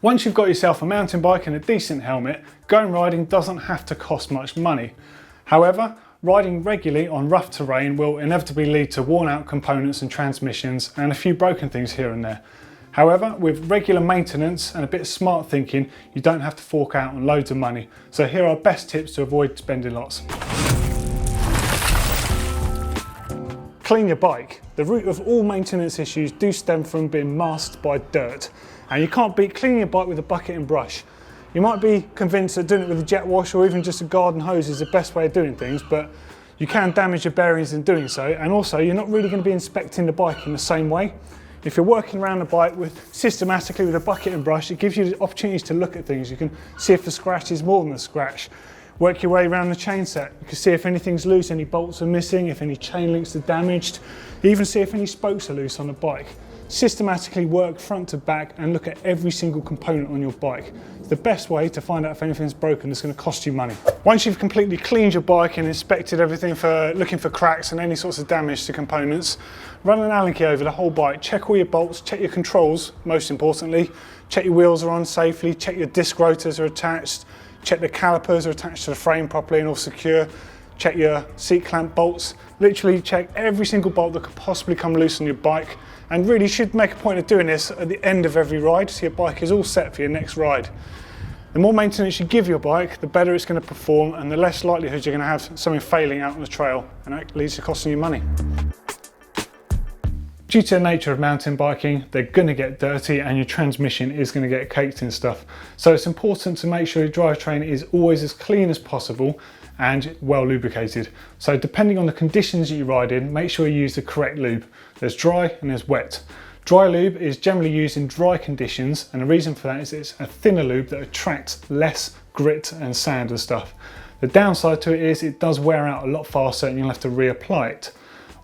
Once you've got yourself a mountain bike and a decent helmet, going riding doesn't have to cost much money. However, riding regularly on rough terrain will inevitably lead to worn out components and transmissions and a few broken things here and there. However, with regular maintenance and a bit of smart thinking, you don't have to fork out on loads of money. So here are best tips to avoid spending lots. Clean your bike. The root of all maintenance issues do stem from being masked by dirt. And you can't beat cleaning your bike with a bucket and brush. You might be convinced that doing it with a jet wash or even just a garden hose is the best way of doing things, but you can damage your bearings in doing so, and also you're not really going to be inspecting the bike in the same way. If you're working around the bike systematically with a bucket and brush, it gives you the opportunities to look at things. You can see if the scratch is more than a scratch. Work your way around the chain set. You can see if anything's loose, any bolts are missing, if any chain links are damaged, even see if any spokes are loose on the bike. Systematically work front to back and look at every single component on your bike. It's the best way to find out if anything's broken that's going to cost you money. Once you've completely cleaned your bike and inspected everything for looking for cracks and any sorts of damage to components, run an Allen key over the whole bike, check all your bolts, check your controls, most importantly, check your wheels are on safely, check your disc rotors are attached, check the calipers are attached to the frame properly and all secure, check your seat clamp bolts, literally check every single bolt that could possibly come loose on your bike. And really you should make a point of doing this at the end of every ride so your bike is all set for your next ride. The more maintenance you give your bike, the better it's going to perform and the less likelihood you're going to have something failing out on the trail, and that leads to costing you money. Due to the nature of mountain biking, they're going to get dirty and your transmission is going to get caked in stuff. So it's important to make sure your drivetrain is always as clean as possible and well lubricated. So depending on the conditions that you ride in, make sure you use the correct lube. There's dry and there's wet. Dry lube is generally used in dry conditions, and the reason for that is it's a thinner lube that attracts less grit and sand and stuff. The downside to it is it does wear out a lot faster and you'll have to reapply it.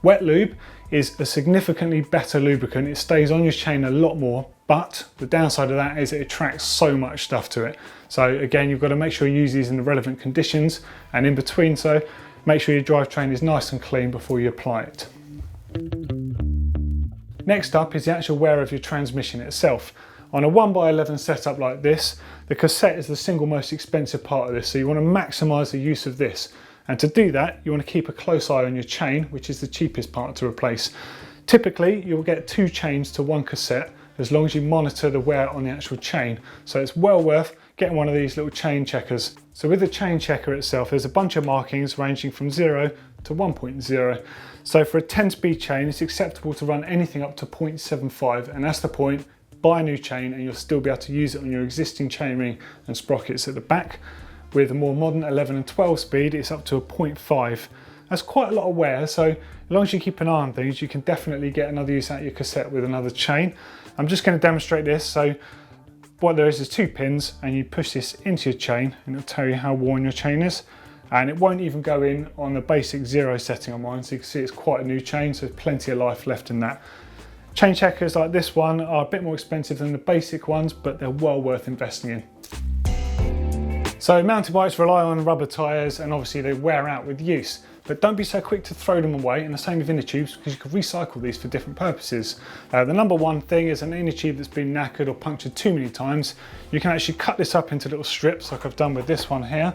Wet lube is a significantly better lubricant. It stays on your chain a lot more, but the downside of that is it attracts so much stuff to it. So again, you've got to make sure you use these in the relevant conditions, and in between, so make sure your drivetrain is nice and clean before you apply it. Next up is the actual wear of your transmission itself. On a 1x11 setup like this, the cassette is the single most expensive part of this, so you want to maximise the use of this. And to do that, you want to keep a close eye on your chain, which is the cheapest part to replace. Typically, you'll get 2 chains to 1 cassette, as long as you monitor the wear on the actual chain. So it's well worth getting one of these little chain checkers. So with the chain checker itself, there's a bunch of markings ranging from 0 to 1.0. So for a 10-speed chain, it's acceptable to run anything up to 0.75, and that's the point. Buy a new chain and you'll still be able to use it on your existing chainring and sprockets at the back. With a more modern 11 and 12 speed, it's up to a 0.5. That's quite a lot of wear, so as long as you keep an eye on things, you can definitely get another use out of your cassette with another chain. I'm just going to demonstrate this. So what there is 2 pins, and you push this into your chain and it'll tell you how worn your chain is. And it won't even go in on the basic 0 setting on mine, so you can see it's quite a new chain, so there's plenty of life left in that. Chain checkers like this one are a bit more expensive than the basic ones, but they're well worth investing in. So mountain bikes rely on rubber tyres, and obviously they wear out with use, but don't be so quick to throw them away, and the same with inner tubes, because you can recycle these for different purposes. The number one thing is an inner tube that's been knackered or punctured too many times. You can actually cut this up into little strips like I've done with this one here,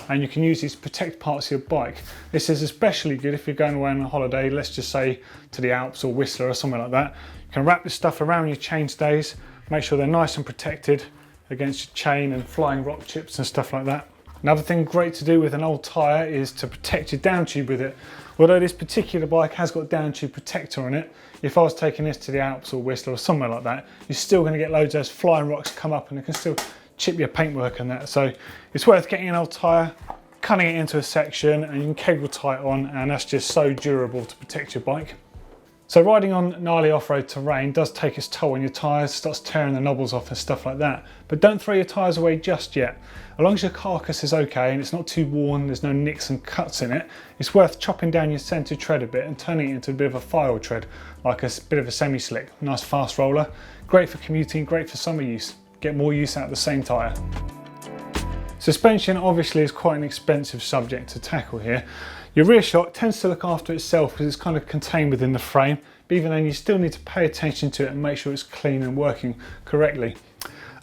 and you can use these to protect parts of your bike. This is especially good if you're going away on a holiday, let's just say to the Alps or Whistler or somewhere like that. You can wrap this stuff around your chain stays, make sure they're nice and protected against your chain and flying rock chips and stuff like that. Another thing great to do with an old tyre is to protect your down tube with it. Although this particular bike has got down tube protector on it, if I was taking this to the Alps or Whistler or somewhere like that, you're still going to get loads of those flying rocks come up and it can still chip your paintwork and that. So it's worth getting an old tyre, cutting it into a section, and you can cable tie it on, and that's just so durable to protect your bike. So riding on gnarly off-road terrain does take its toll on your tyres, starts tearing the knobbles off and stuff like that. But don't throw your tyres away just yet. As long as your carcass is okay and it's not too worn, there's no nicks and cuts in it, it's worth chopping down your centre tread a bit and turning it into a bit of a file tread, like a bit of a semi-slick, nice fast roller. Great for commuting, great for summer use. Get more use out of the same tyre. Suspension obviously is quite an expensive subject to tackle here. Your rear shock tends to look after itself because it's kind of contained within the frame, but even then you still need to pay attention to it and make sure it's clean and working correctly.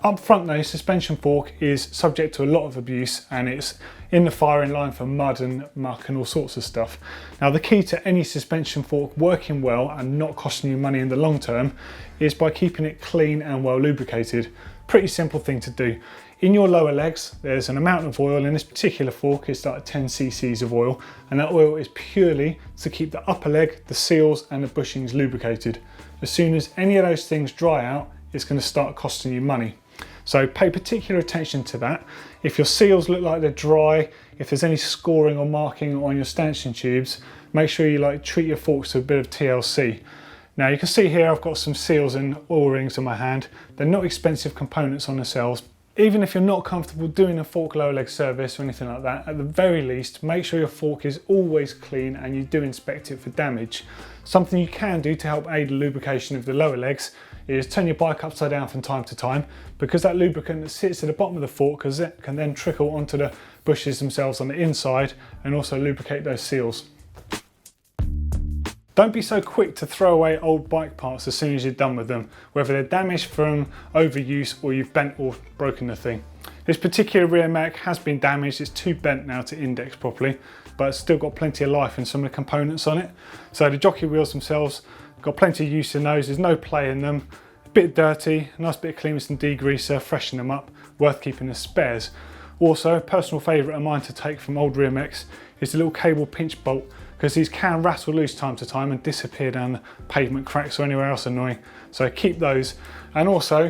Up front though, suspension fork is subject to a lot of abuse and it's in the firing line for mud and muck and all sorts of stuff. Now the key to any suspension fork working well and not costing you money in the long term is by keeping it clean and well lubricated. Pretty simple thing to do. In your lower legs, there's an amount of oil. In this particular fork, it's like 10 cc's of oil, and that oil is purely to keep the upper leg, the seals and the bushings lubricated. As soon as any of those things dry out, it's going to start costing you money. So pay particular attention to that. If your seals look like they're dry, if there's any scoring or marking on your stanchion tubes, make sure you treat your forks with a bit of TLC. Now you can see here I've got some seals and oil rings in my hand. They're not expensive components on themselves. Even if you're not comfortable doing a fork lower leg service or anything like that, at the very least, make sure your fork is always clean and you do inspect it for damage. Something you can do to help aid the lubrication of the lower legs is turn your bike upside down from time to time, because that lubricant that sits at the bottom of the fork can then trickle onto the bushes themselves on the inside and also lubricate those seals. Don't be so quick to throw away old bike parts as soon as you're done with them, whether they're damaged from overuse or you've bent or broken the thing. This particular rear mech has been damaged, it's too bent now to index properly, but it's still got plenty of life in some of the components on it. So the jockey wheels themselves, got plenty of use in those, there's no play in them. A bit dirty, a nice bit of clean with some degreaser, freshen them up, worth keeping as spares. Also, a personal favourite of mine to take from old rear mechs is the little cable pinch bolt, because these can rattle loose time to time and disappear down the pavement cracks or anywhere else annoying. So keep those. And also,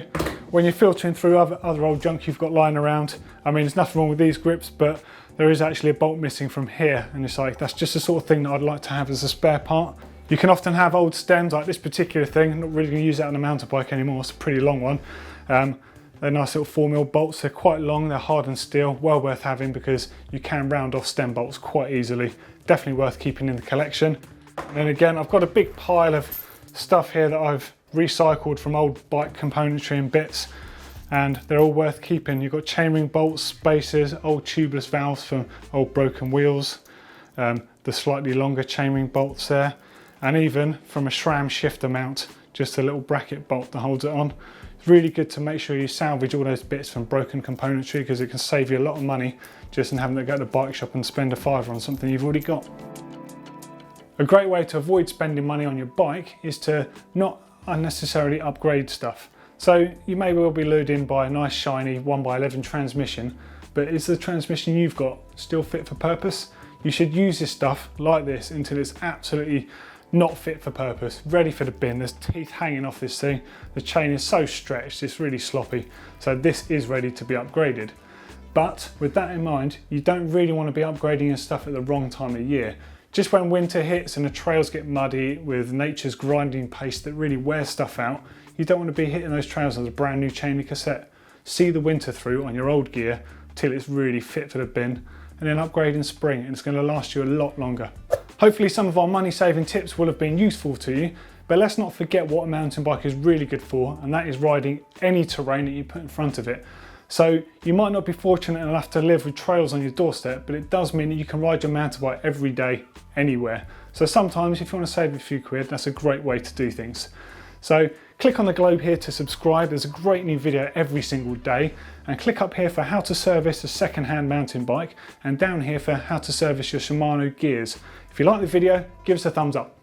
when you're filtering through other old junk you've got lying around, I mean, there's nothing wrong with these grips, but there is actually a bolt missing from here. And it's like, that's just the sort of thing that I'd like to have as a spare part. You can often have old stems like this particular thing. I'm not really gonna use that on a mountain bike anymore, it's a pretty long one. They're nice little 4mm bolts, they're quite long, they're hardened steel, well worth having because you can round off stem bolts quite easily. Definitely worth keeping in the collection. And then again, I've got a big pile of stuff here that I've recycled from old bike componentry and bits, and they're all worth keeping. You've got chainring bolts, spacers, old tubeless valves from old broken wheels, the slightly longer chainring bolts there, and even from a SRAM shifter mount, just a little bracket bolt that holds it on. It's really good to make sure you salvage all those bits from broken componentry because it can save you a lot of money just in having to go to the bike shop and spend a £5 on something you've already got. A great way to avoid spending money on your bike is to not unnecessarily upgrade stuff. So you may well be lured in by a nice shiny 1x11 transmission, but is the transmission you've got still fit for purpose? You should use this stuff like this until it's absolutely not fit for purpose, ready for the bin. There's teeth hanging off this thing. The chain is so stretched, it's really sloppy. So this is ready to be upgraded. But with that in mind, you don't really want to be upgrading your stuff at the wrong time of year. Just when winter hits and the trails get muddy with nature's grinding pace that really wears stuff out, you don't want to be hitting those trails with a brand new chain cassette. See the winter through on your old gear till it's really fit for the bin, and then upgrade in spring, and it's going to last you a lot longer. Hopefully some of our money saving tips will have been useful to you, but let's not forget what a mountain bike is really good for, and that is riding any terrain that you put in front of it. So you might not be fortunate enough to live with trails on your doorstep, but it does mean that you can ride your mountain bike every day, anywhere. So sometimes if you want to save a few quid, that's a great way to do things. So click on the globe here to subscribe. There's a great new video every single day, and click up here for how to service a second-hand mountain bike, and down here for how to service your Shimano gears. If you like the video, give us a thumbs up.